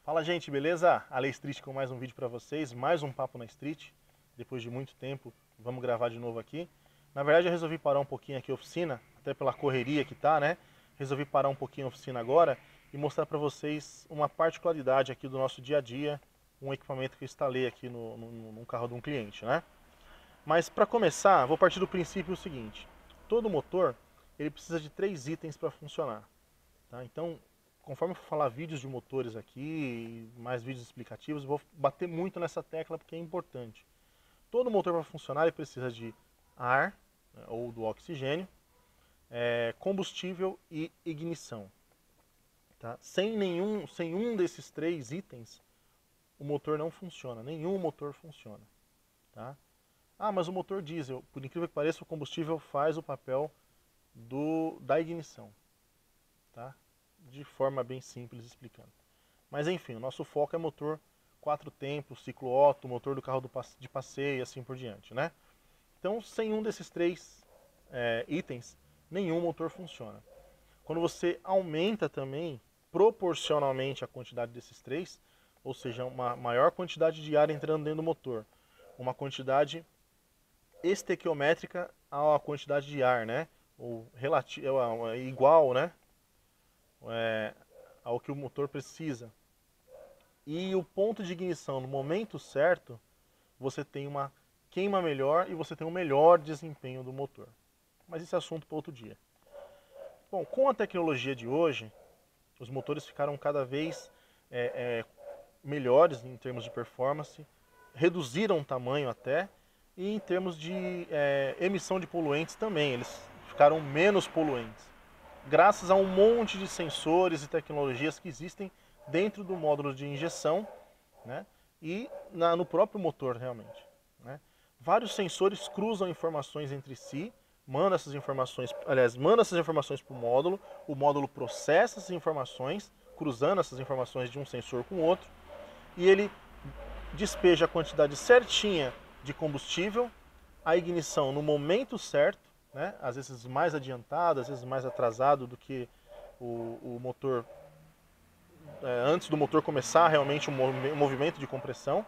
Fala, gente, beleza? Ale Street com mais um vídeo para vocês, mais um papo na Street. Depois de muito tempo, vamos gravar de novo aqui. Na verdade, eu resolvi parar um pouquinho aqui a oficina, até pela correria que tá, né? Resolvi parar um pouquinho a oficina agora e mostrar para vocês uma particularidade aqui do nosso dia a dia, um equipamento que eu instalei aqui no carro de um cliente, né? Mas para começar, vou partir do princípio seguinte: todo motor ele precisa de 3 itens para funcionar, tá? Então, conforme eu for falar vídeos de motores aqui, mais vídeos explicativos, eu vou bater muito nessa tecla porque é importante. Todo motor para funcionar ele precisa de ar, né, ou do oxigênio, combustível e ignição. Tá? Sem um desses 3 itens, o motor não funciona, nenhum motor funciona. Tá? Ah, mas o motor diesel, por incrível que pareça, o combustível faz o papel da ignição. Tá? De forma bem simples explicando. Mas enfim, o nosso foco é motor 4 tempos, ciclo Otto, motor do carro de passeio e assim por diante, né? Então, sem um desses 3 itens, nenhum motor funciona. Quando você aumenta também, proporcionalmente a quantidade desses 3, ou seja, uma maior quantidade de ar entrando dentro do motor, uma quantidade estequiométrica à quantidade de ar, né? Ou igual, né? Ao que o motor precisa. E o ponto de ignição no momento certo, você tem uma queima melhor e você tem um melhor desempenho do motor. Mas esse é assunto para outro dia. Bom, com a tecnologia de hoje, os motores ficaram cada vez melhores em termos de performance, reduziram o tamanho até, e em termos de emissão de poluentes também, eles ficaram menos poluentes, graças a um monte de sensores e tecnologias que existem dentro do módulo de injeção, né, e no próprio motor realmente. Né. Vários sensores cruzam informações entre si, manda essas informações para o módulo processa essas informações, cruzando essas informações de um sensor com o outro, e ele despeja a quantidade certinha de combustível, a ignição no momento certo, né? Às vezes mais adiantado, às vezes mais atrasado do que o motor, antes do motor começar realmente o movimento de compressão.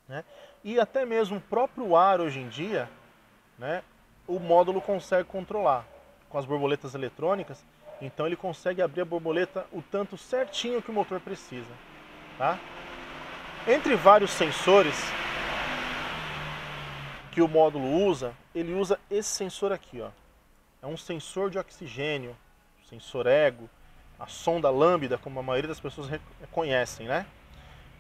Né? E até mesmo o próprio ar hoje em dia, né, o módulo consegue controlar com as borboletas eletrônicas, então ele consegue abrir a borboleta o tanto certinho que o motor precisa. Tá? Entre vários sensores que o módulo usa, ele usa esse sensor aqui, ó. É um sensor de oxigênio, sensor ego, a sonda lambda, como a maioria das pessoas conhecem, né?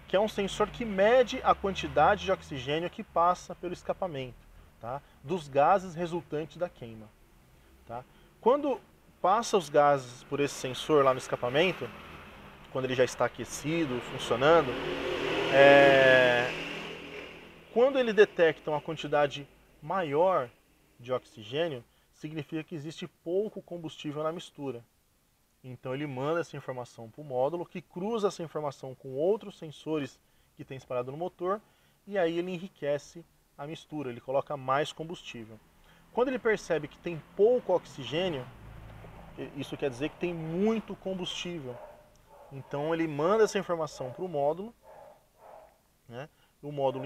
Que é um sensor que mede a quantidade de oxigênio que passa pelo escapamento, tá? Dos gases resultantes da queima. Tá? Quando passa os gases por esse sensor lá no escapamento, quando ele já está aquecido, funcionando, quando ele detecta uma quantidade maior de oxigênio, significa que existe pouco combustível na mistura. Então ele manda essa informação para o módulo, que cruza essa informação com outros sensores que tem espalhado no motor, e aí ele enriquece a mistura, ele coloca mais combustível. Quando ele percebe que tem pouco oxigênio, isso quer dizer que tem muito combustível. Então ele manda essa informação para o módulo, né? O módulo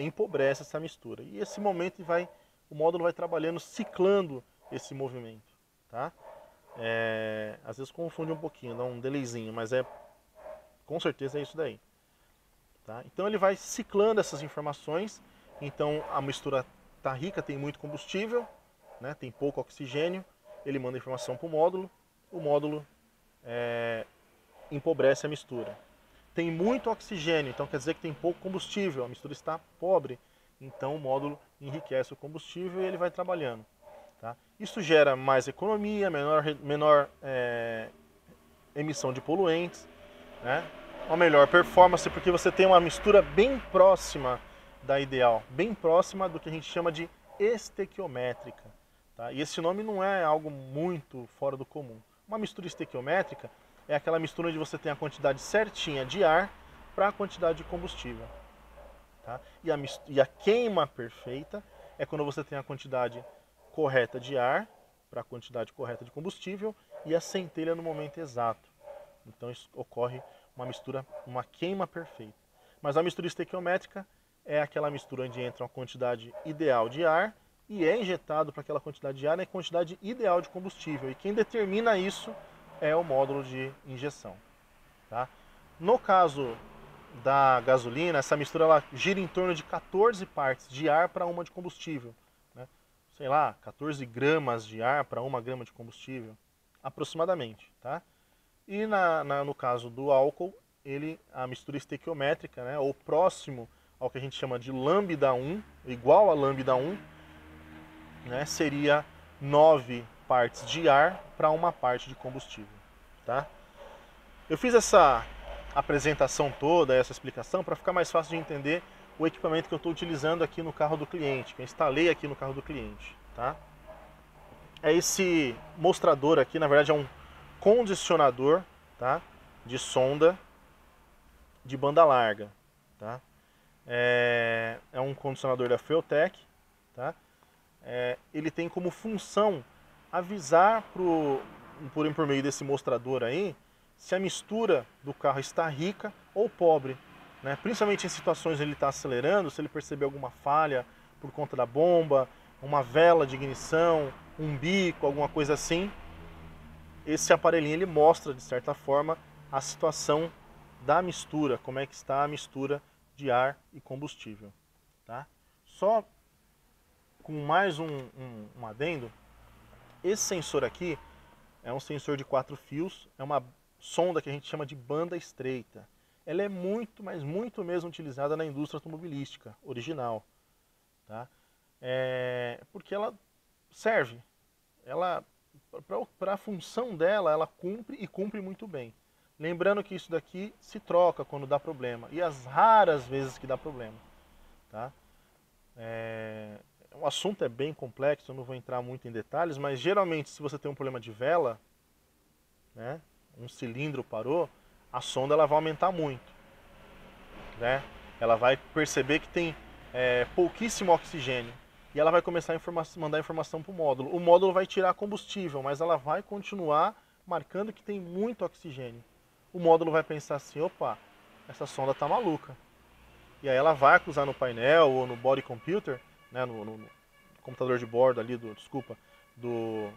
empobrece essa mistura. E esse momento o módulo vai trabalhando, ciclando esse movimento. Tá? Às vezes confunde um pouquinho, dá um delayzinho, mas com certeza é isso daí. Tá? Então ele vai ciclando essas informações, então a mistura está rica, tem muito combustível, né? Tem pouco oxigênio, ele manda a informação para o módulo empobrece a mistura. Tem muito oxigênio, então quer dizer que tem pouco combustível, a mistura está pobre, então o módulo enriquece o combustível e ele vai trabalhando. Tá? Isso gera mais economia, menor emissão de poluentes, né? Uma melhor performance, porque você tem uma mistura bem próxima da ideal, bem próxima do que a gente chama de estequiométrica. Tá? E esse nome não é algo muito fora do comum. Uma mistura estequiométrica é aquela mistura onde você tem a quantidade certinha de ar para a quantidade de combustível. Tá? E a queima perfeita é quando você tem a quantidade correta de ar para a quantidade correta de combustível e a centelha no momento exato. Então ocorre uma queima perfeita. Mas a mistura estequiométrica é aquela mistura onde entra uma quantidade ideal de ar e é injetado para aquela quantidade de ar, né, quantidade ideal de combustível. E quem determina isso é o módulo de injeção. Tá? No caso da gasolina, essa mistura ela gira em torno de 14 partes de ar para uma de combustível. Né? Sei lá, 14 gramas de ar para 1 grama de combustível, aproximadamente. Tá? E no caso do álcool, a mistura estequiométrica, né, ou próximo ao que a gente chama de lambda 1, igual a lambda 1, né, seria 9 partes de ar para 1 parte de combustível. Tá? Eu fiz essa apresentação toda, essa explicação, para ficar mais fácil de entender o equipamento que eu estou utilizando aqui no carro do cliente, que eu instalei aqui no carro do cliente. Tá? É esse mostrador aqui, na verdade é um condicionador, tá, de sonda de banda larga. Tá? É um condicionador da Feotec. Tá? Ele tem como função avisar por meio desse mostrador aí se a mistura do carro está rica ou pobre. Né? Principalmente em situações onde ele está acelerando, se ele perceber alguma falha por conta da bomba, uma vela de ignição, um bico, alguma coisa assim, esse aparelhinho ele mostra, de certa forma, a situação da mistura, como é que está a mistura de ar e combustível. Tá? Só com mais um adendo, esse sensor aqui é um sensor de 4 fios, é uma sonda que a gente chama de banda estreita. Ela é muito, mas muito mesmo utilizada na indústria automobilística original. Tá? Porque ela serve, para a função dela, ela cumpre e cumpre muito bem. Lembrando que isso daqui se troca quando dá problema, e as raras vezes que dá problema. Tá? O assunto é bem complexo, eu não vou entrar muito em detalhes, mas geralmente se você tem um problema de vela, né, um cilindro parou, a sonda ela vai aumentar muito. Né? Ela vai perceber que tem pouquíssimo oxigênio. E ela vai começar a mandar informação para o módulo. O módulo vai tirar combustível, mas ela vai continuar marcando que tem muito oxigênio. O módulo vai pensar assim, opa, essa sonda está maluca. E aí ela vai acusar no painel ou no body computer, né, no computador de bordo ali, do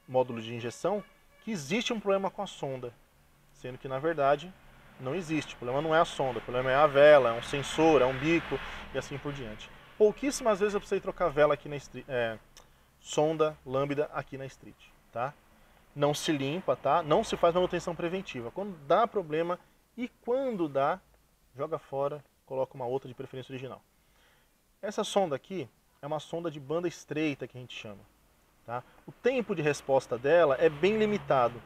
módulo de injeção, que existe um problema com a sonda. Sendo que na verdade não existe. O problema não é a sonda, o problema é a vela, é um sensor, é um bico e assim por diante. Pouquíssimas vezes eu precisei trocar vela aqui na sonda, lambda aqui na street, tá? Não se limpa, tá? Não se faz manutenção preventiva. Quando dá problema e quando dá, joga fora, coloca uma outra de preferência original. Essa sonda aqui é uma sonda de banda estreita que a gente chama, tá? O tempo de resposta dela é bem limitado.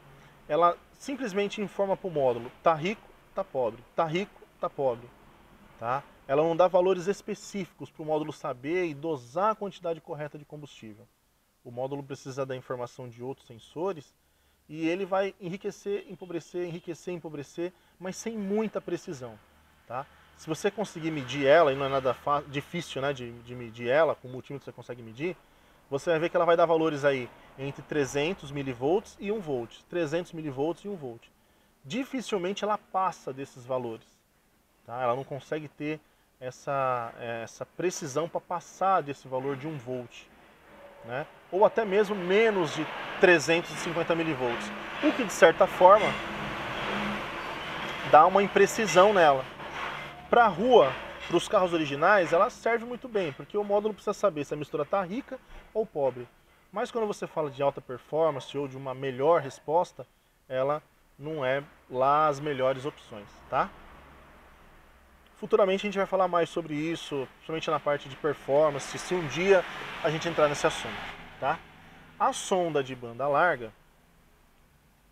Ela simplesmente informa para o módulo, tá rico, tá pobre, tá rico, tá pobre, tá? Ela não dá valores específicos para o módulo saber e dosar a quantidade correta de combustível. O módulo precisa da informação de outros sensores e ele vai enriquecer, empobrecer, mas sem muita precisão. Tá? Se você conseguir medir ela, e não é nada difícil, né, de medir ela, com o multímetro você consegue medir, você vai ver que ela vai dar valores aí entre 300 mV e 1 volt, 300 mV e 1 volt. Dificilmente ela passa desses valores. Tá? Ela não consegue ter essa precisão para passar desse valor de 1 volt. Né? Ou até mesmo menos de 350 mV. O que de certa forma dá uma imprecisão nela. Para a rua, para os carros originais, ela serve muito bem, porque o módulo precisa saber se a mistura está rica ou pobre. Mas quando você fala de alta performance ou de uma melhor resposta, ela não é lá as melhores opções, tá? Futuramente a gente vai falar mais sobre isso, principalmente na parte de performance, se um dia a gente entrar nesse assunto, tá? A sonda de banda larga,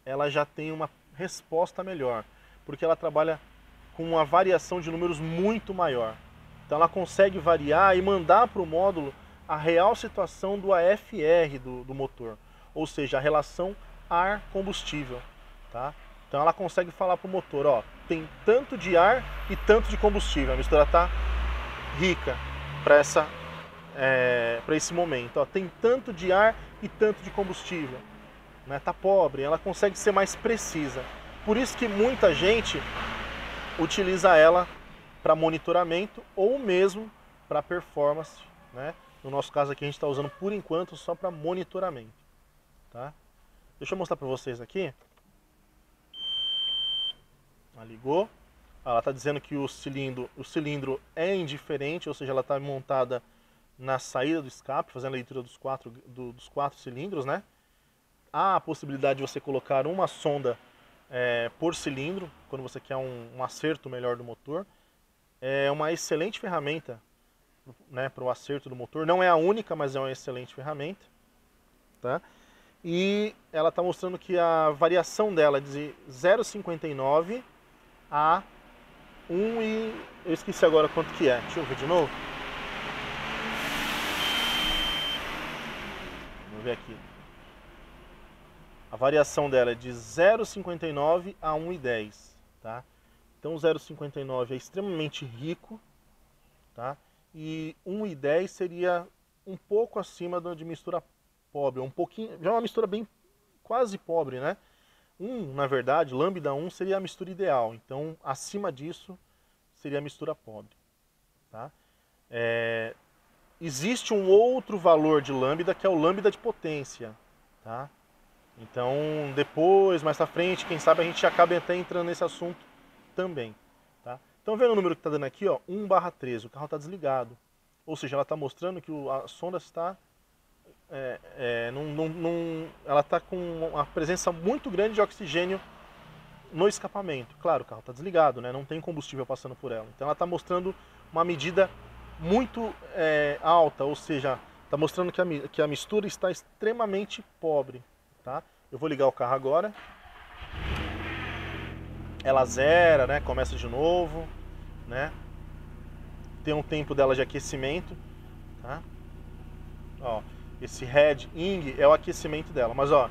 ela já tem uma resposta melhor, porque ela trabalha com uma variação de números muito maior. Então ela consegue variar e mandar para o módulo a real situação do AFR do motor, ou seja, a relação ar-combustível, tá? Então ela consegue falar para o motor, ó, tem tanto de ar e tanto de combustível, a mistura está rica para esse momento, ó, tem tanto de ar e tanto de combustível, né? Tá pobre, ela consegue ser mais precisa. Por isso que muita gente utiliza ela para monitoramento ou mesmo para performance, né? No nosso caso aqui a gente está usando por enquanto só para monitoramento, tá? Deixa eu mostrar para vocês aqui. Ela ligou. Ela está dizendo que o cilindro é indiferente, ou seja, ela está montada na saída do escape, fazendo a leitura dos quatro cilindros, né? Há a possibilidade de você colocar uma sonda por cilindro, quando você quer um acerto melhor do motor. É uma excelente ferramenta, né, para o acerto do motor. Não é a única, mas é uma excelente ferramenta, tá? E ela está mostrando que a variação dela é de 0,59 a 1 e... eu esqueci agora quanto que é. Deixa eu ver de novo. Vamos ver aqui. A variação dela é de 0,59 a 1,10, tá? Então o 0,59 é extremamente rico, tá? E 1,10 seria um pouco acima de mistura pobre, um pouquinho, já é uma mistura bem quase pobre, né? Na verdade, lambda 1 seria a mistura ideal, então acima disso seria a mistura pobre, tá? Existe um outro valor de lambda que é o lambda de potência, tá? Então depois, mais pra frente, quem sabe a gente acaba até entrando nesse assunto também, tá? Então vendo o número que está dando aqui, ó, 1/13, o carro está desligado, ou seja, ela está mostrando que a sonda está ela está com uma presença muito grande de oxigênio no escapamento. Claro, o carro está desligado, né? Não tem combustível passando por ela. Então ela está mostrando uma medida muito alta, ou seja, está mostrando que a mistura está extremamente pobre, tá? Eu vou ligar o carro agora. Ela zera, né? Começa de novo, né? Tem um tempo dela de aquecimento, tá? Ó, esse red ing é o aquecimento dela, mas ó,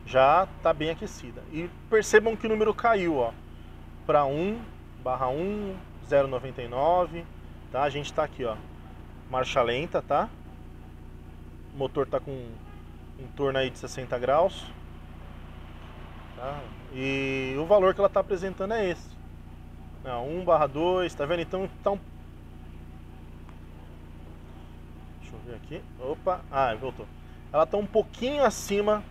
já está bem aquecida. E percebam que o número caiu, ó, para 1/1, 0,99, tá? A gente está aqui, ó, marcha lenta, tá? O motor está com em torno aí de 60 graus, tá? E o valor que ela está apresentando é esse. Não, 1/2, tá vendo? Então deixa eu ver aqui. Opa, voltou. Ela está um pouquinho acima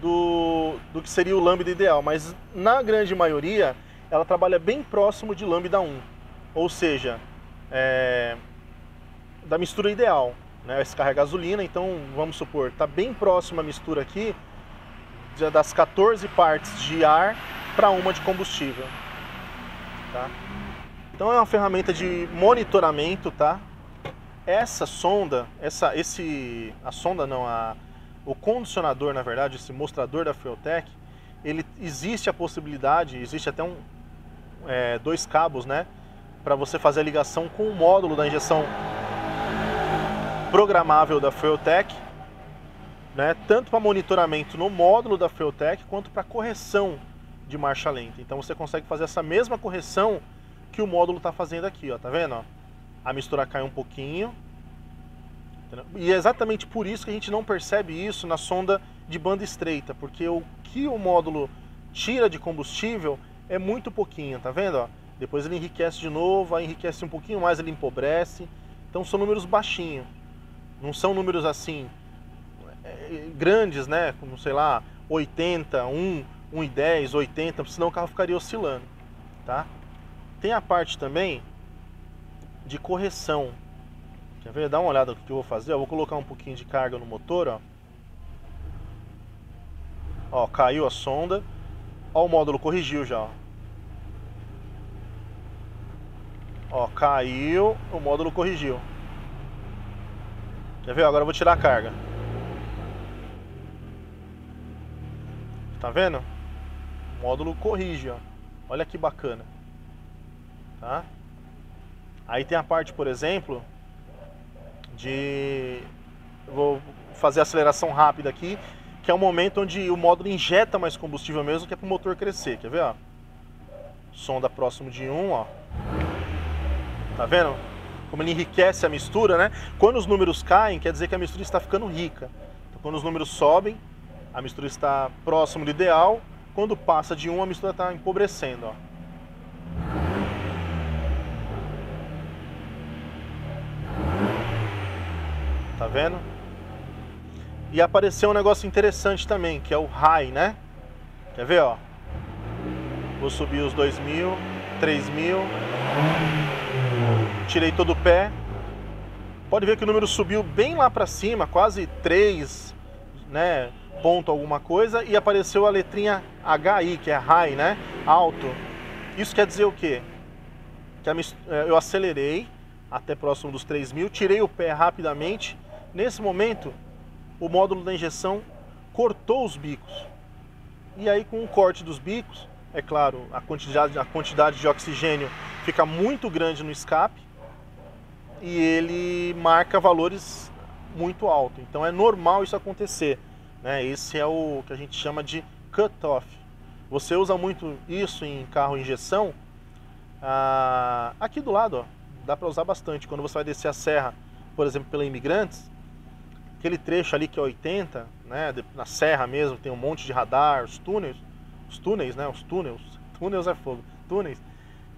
do que seria o lambda ideal, mas na grande maioria ela trabalha bem próximo de lambda 1, ou seja, da mistura ideal, né? Esse carro é gasolina, então vamos supor, está bem próximo a mistura aqui das 14 partes de ar para uma de combustível, tá? Então é uma ferramenta de monitoramento, tá? Essa sonda, o condicionador, na verdade, esse mostrador da Fueltech, existe a possibilidade, existe até 2 cabos, né, para você fazer a ligação com o módulo da injeção programável da Fueltech, né, tanto para monitoramento no módulo da Fueltech quanto para correção de marcha lenta. Então você consegue fazer essa mesma correção que o módulo está fazendo aqui, ó, tá vendo? Ó? A mistura cai um pouquinho. Entendeu? E é exatamente por isso que a gente não percebe isso na sonda de banda estreita, porque o que o módulo tira de combustível é muito pouquinho, tá vendo? Ó? Depois ele enriquece de novo, aí enriquece um pouquinho mais, ele empobrece. Então são números baixinhos. Não são números assim grandes, né? Como, sei lá, 80, 1,10, 80, senão o carro ficaria oscilando, tá? Tem a parte também de correção. Quer ver? Dá uma olhada no que eu vou fazer. Eu vou colocar um pouquinho de carga no motor, ó. Ó, caiu a sonda. Ó, o módulo corrigiu já, ó. Ó, caiu, o módulo corrigiu. Quer ver? Agora eu vou tirar a carga. Tá vendo? O módulo corrige, ó. Olha que bacana. Tá? Aí tem a parte, por exemplo, eu vou fazer a aceleração rápida aqui, que é o momento onde o módulo injeta mais combustível mesmo, que é para o motor crescer. Quer ver? Ó? Sonda próximo de 1, ó. Tá vendo? Como ele enriquece a mistura, né? Quando os números caem, quer dizer que a mistura está ficando rica. Então, quando os números sobem, a mistura está próximo do ideal. Quando passa de 1, a mistura está empobrecendo, ó. Tá vendo? E apareceu um negócio interessante também, que é o high, né? Quer ver, ó? Vou subir os 2.000, 3.000. Tirei todo o pé. Pode ver que o número subiu bem lá pra cima, quase 3, né? Ponto alguma coisa. E apareceu a letrinha HI, que é high, né? Alto. Isso quer dizer o quê? Que eu acelerei até próximo dos 3.000, tirei o pé rapidamente. Nesse momento, o módulo da injeção cortou os bicos. E aí, com o corte dos bicos, é claro, a quantidade de oxigênio fica muito grande no escape e ele marca valores muito altos. Então é normal isso acontecer, né? Esse é o que a gente chama de cut-off. Você usa muito isso em carro injeção. Aqui do lado, ó, dá para usar bastante. Quando você vai descer a serra, por exemplo, pela Imigrantes, aquele trecho ali que é 80, né, na serra mesmo, tem um monte de radar, os túneis, né, túneis é fogo, túneis,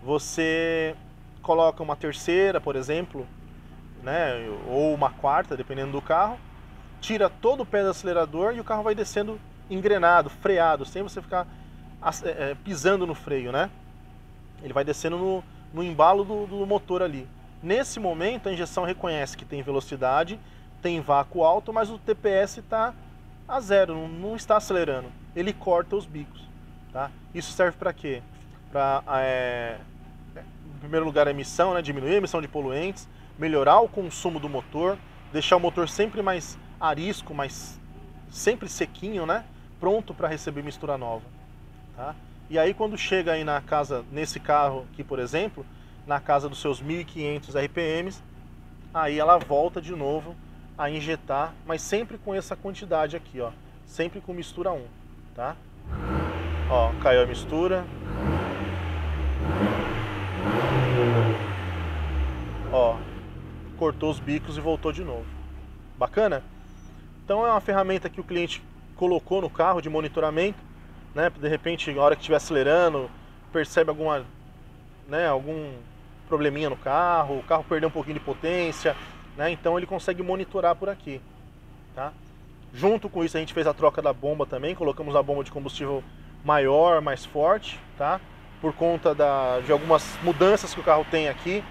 você coloca uma terceira, por exemplo, né, ou uma quarta, dependendo do carro, tira todo o pé do acelerador e o carro vai descendo engrenado, freado, sem você ficar pisando no freio, né? Ele vai descendo no embalo do motor ali. Nesse momento, a injeção reconhece que tem velocidade, tem vácuo alto, mas o TPS está a zero, não está acelerando. Ele corta os bicos. Tá? Isso serve para quê? Para, em primeiro lugar, a emissão, né? Diminuir a emissão de poluentes, melhorar o consumo do motor, deixar o motor sempre mais arisco, mais sempre sequinho, né? Pronto para receber mistura nova. Tá? E aí, quando chega aí na casa, nesse carro aqui, por exemplo, na casa dos seus 1.500 RPMs, aí ela volta de novo a injetar, mas sempre com essa quantidade aqui, ó, sempre com mistura 1, tá? Ó, caiu a mistura. Ó, cortou os bicos e voltou de novo. Bacana? Então é uma ferramenta que o cliente colocou no carro de monitoramento, né? De repente, na hora que estiver acelerando, percebe algum probleminha no carro, o carro perdeu um pouquinho de potência, né? Então ele consegue monitorar por aqui, tá? Junto com isso a gente fez a troca da bomba também, colocamos a bomba de combustível maior, mais forte, tá? Por conta de algumas mudanças que o carro tem aqui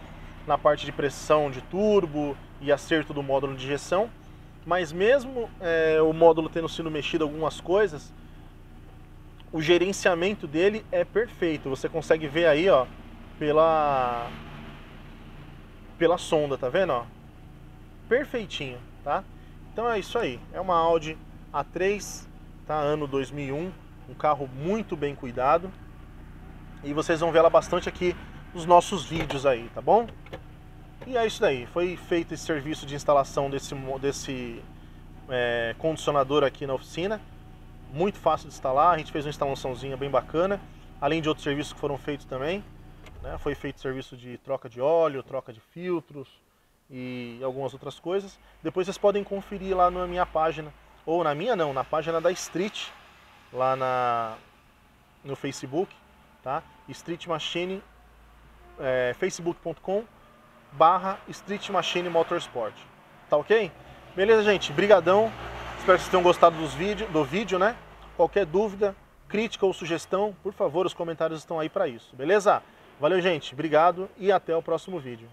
na parte de pressão de turbo e acerto do módulo de injeção. Mas mesmo o módulo tendo sido mexido algumas coisas, o gerenciamento dele é perfeito. Você consegue ver aí, ó, pela sonda, tá vendo, ó? Perfeitinho, tá? Então é isso aí, é uma Audi A3, tá? Ano 2001, um carro muito bem cuidado. E vocês vão ver ela bastante aqui nos nossos vídeos aí, tá bom? E é isso daí, foi feito esse serviço de instalação desse condicionador aqui na oficina. Muito fácil de instalar, a gente fez uma instalaçãozinha bem bacana. Além de outros serviços que foram feitos também, né? Foi feito serviço de troca de óleo, troca de filtros e algumas outras coisas. Depois vocês podem conferir lá na minha página, ou na minha não, na página da Street, lá no Facebook, tá? Street Machine, facebook.com/Street Machine Motorsport, tá ok? Beleza, gente? Brigadão. Espero que vocês tenham gostado do vídeo, né? Qualquer dúvida, crítica ou sugestão, por favor, os comentários estão aí para isso, beleza? Valeu, gente. Obrigado e até o próximo vídeo.